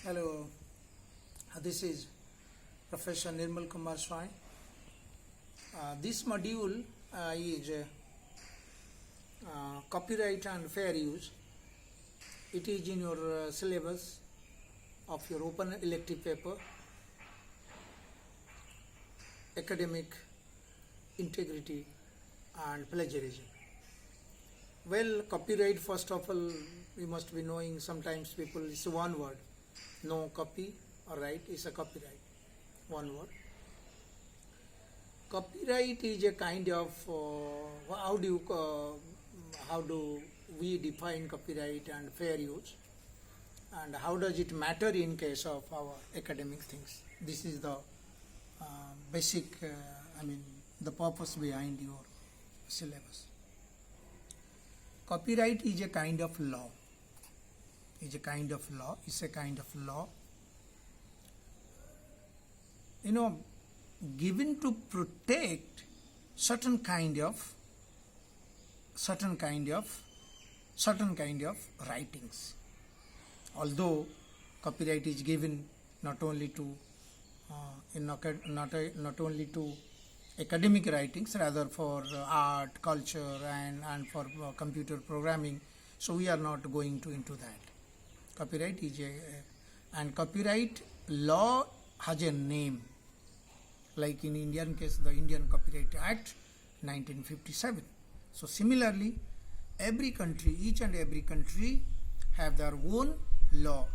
Hello, this is Professor Nirmal Kumar Swai. This module is copyright and fair use. It is in your syllabus of your open elective paper, academic integrity and plagiarism. Well, copyright, first of all, we must be knowing. Sometimes people, it's one word. No copy or right is a copyright. One word. Copyright is a kind of how do we define copyright and fair use, and how does it matter in case of our academic things? This is the basic. The purpose behind your syllabus. Copyright is a kind of law. It's a kind of law, given to protect certain kind of writings. Although copyright is given not only to not only to academic writings, rather for art, culture, and for computer programming. So we are not going into that. Copyright is and copyright law has a name. Like in Indian case, the Indian Copyright Act 1957. So similarly, every country, each and every country have their own law.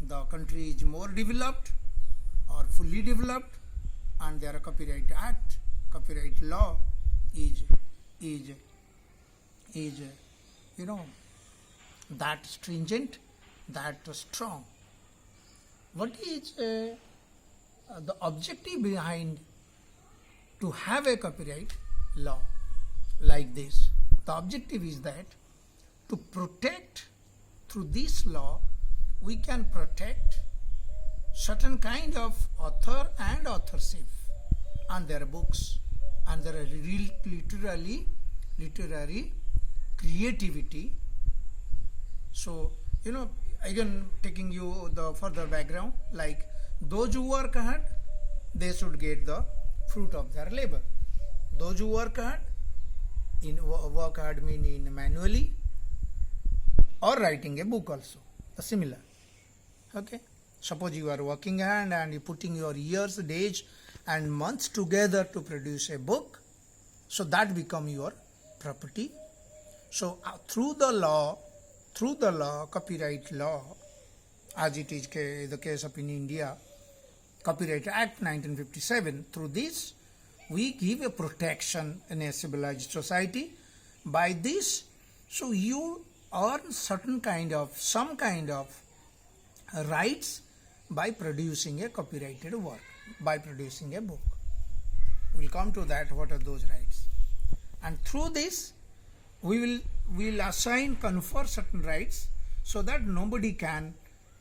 The country is more developed or fully developed, and their Copyright Act, copyright law is that stringent, that strong. What is the objective behind to have a copyright law like this? The objective is that to protect, through this law, we can protect certain kind of author and authorship and their books and their literary creativity. So, again, taking you the further background, like those who work hard, they should get the fruit of their labor. Those who work hard, work hard meaning manually or writing a book also, the similar. Okay. Suppose you are working hard and you putting your years, days and months together to produce a book, so that become your property. So through the law, copyright law, as it is the case of in India, Copyright Act 1957, through this we give a protection in a civilized society. By this, so you earn some kind of rights by producing a copyrighted work, by producing a book. We'll come to that, what are those rights. And through this, we will confer certain rights, so that nobody can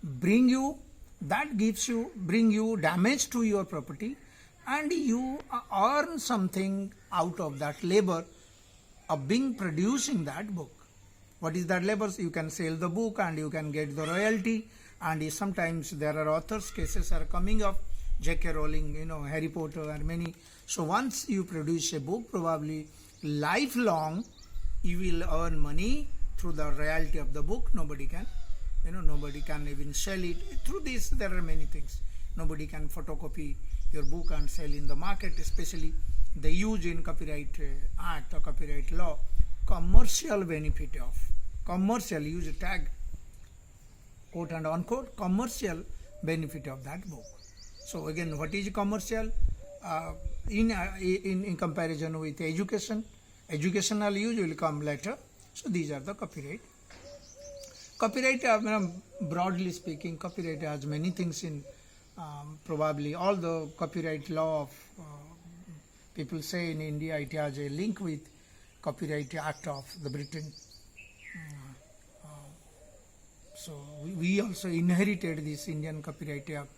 bring you damage to your property, and you earn something out of that labor of producing that book. What is that labor? You can sell the book and you can get the royalty, and sometimes there are authors cases are coming up, J.K. Rowling, Harry Potter and many. So once you produce a book, probably lifelong you will earn money through the royalty of the book. Nobody can even sell it. Through this, there are many things. Nobody can photocopy your book and sell in the market. Especially they use in Copyright Act or copyright law commercial benefit of, commercial, use a tag, quote and unquote, commercial benefit of that book. So again, what is commercial in comparison with education? Educational use will come later. So these are the copyright. Copyright, broadly speaking, copyright has many things in probably all the copyright law of people say in India, it has a link with Copyright Act of the Britain. So we also inherited this Indian Copyright Act,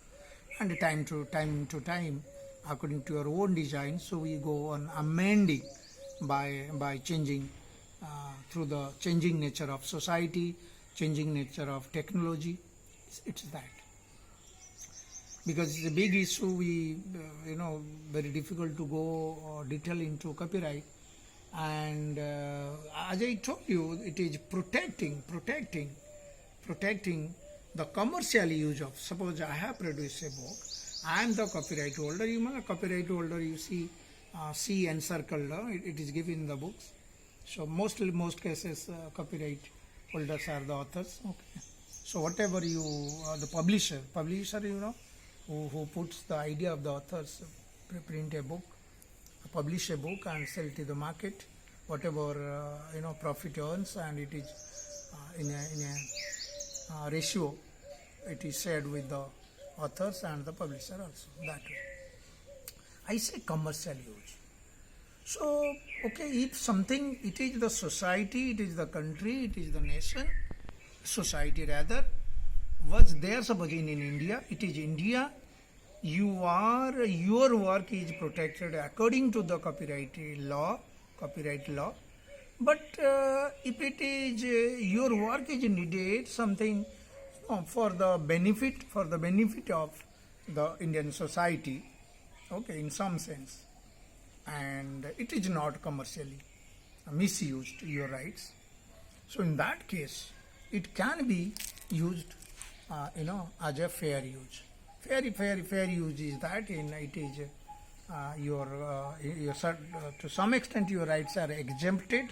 and time to time, according to our own design, so we go on amending by changing through the changing nature of society, changing nature of technology. It's that. because it's a big issue. We very difficult to go detail into copyright. And as I told you, it is protecting the commercial use of. Suppose I have produced a book, I am the copyright holder. You know, copyright holder, you see C encircled, it is given in the books. So most cases copyright holders are the authors. Okay. So whatever you, the publisher, who puts the idea of the authors, print a book, publish a book and sell to the market, whatever profit earns, and it is in a ratio, it is shared with the authors and the publisher also, that way. I say commercial use. So, okay, if something, it is the society, it is the country, it is the nation, society rather, was there, suppose in India, it is India, your work is protected according to the copyright law, but if it is your work is needed something for the benefit of the Indian society, okay, in some sense, and it is not commercially misused your rights, so in that case it can be used as a fair use. Fair use is that it is to some extent your rights are exempted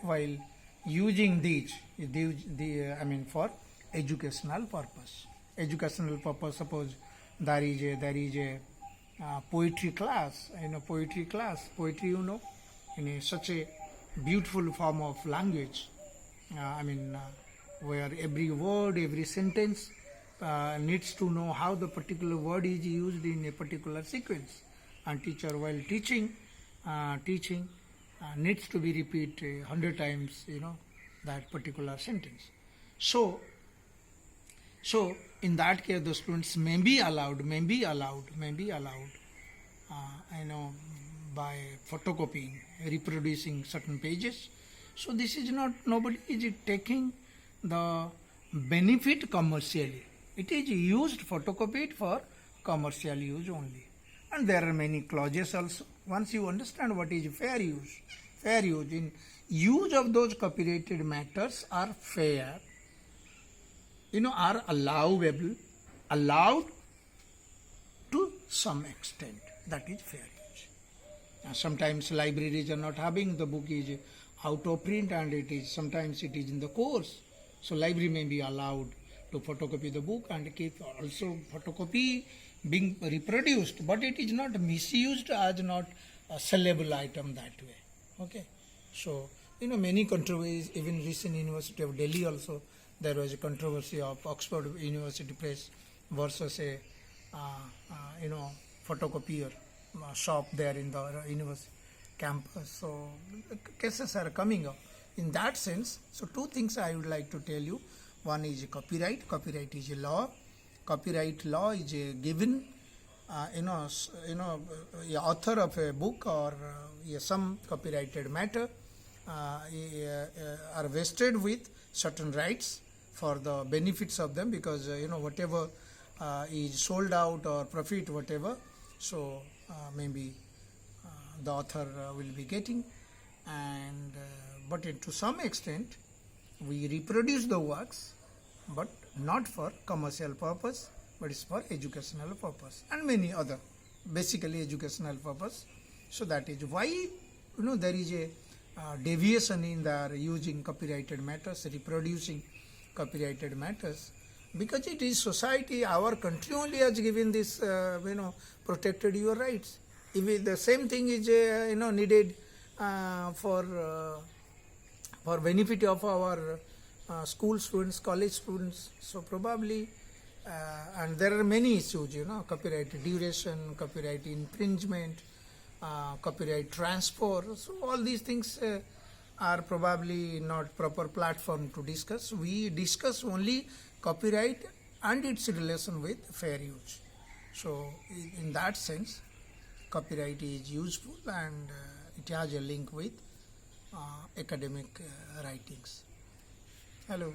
while using these for educational purpose. Suppose there is a poetry class, poetry, in such a beautiful form of language, where every word, every sentence needs to know how the particular word is used in a particular sequence, and teacher while teaching needs to be repeat 100 times that particular sentence. So in that case the students may be allowed by photocopying, reproducing certain pages. So this is not, nobody is taking the benefit commercially. It is used, photocopied for commercial use only. And there are many clauses also. Once you understand what is fair use, in use of those copyrighted matters are fair, are allowed to some extent. That is fair use. Sometimes libraries are not having, the book is out of print, and sometimes it is in the course. So library may be allowed to photocopy the book and keep also photocopy being reproduced, but it is not misused as not a sellable item that way. Okay. So many controversies, even recent University of Delhi also there was a controversy of Oxford University Press versus a photocopier shop there in the university campus. So cases are coming up in that sense. So two things I would like to tell you. One is copyright is a law. Copyright law is a given author of a book or some copyrighted matter are vested with certain rights for the benefits of them, because whatever is sold out or profit, whatever, so maybe the author will be getting, and but to some extent we reproduce the works, but not for commercial purpose, but it's for educational purpose and many other, basically educational purpose. So that is why there is a deviation in their using copyrighted matters, reproducing copyrighted matters, because it is society, our country only has given this protected your rights. If the same thing is needed for benefit of our school students, college students, so probably and there are many issues, copyright duration, copyright infringement, copyright transfer. So all these things are probably not proper platform to discuss. We discuss only copyright and its relation with fair use. So in that sense, copyright is useful, and it has a link with academic writings. Hello.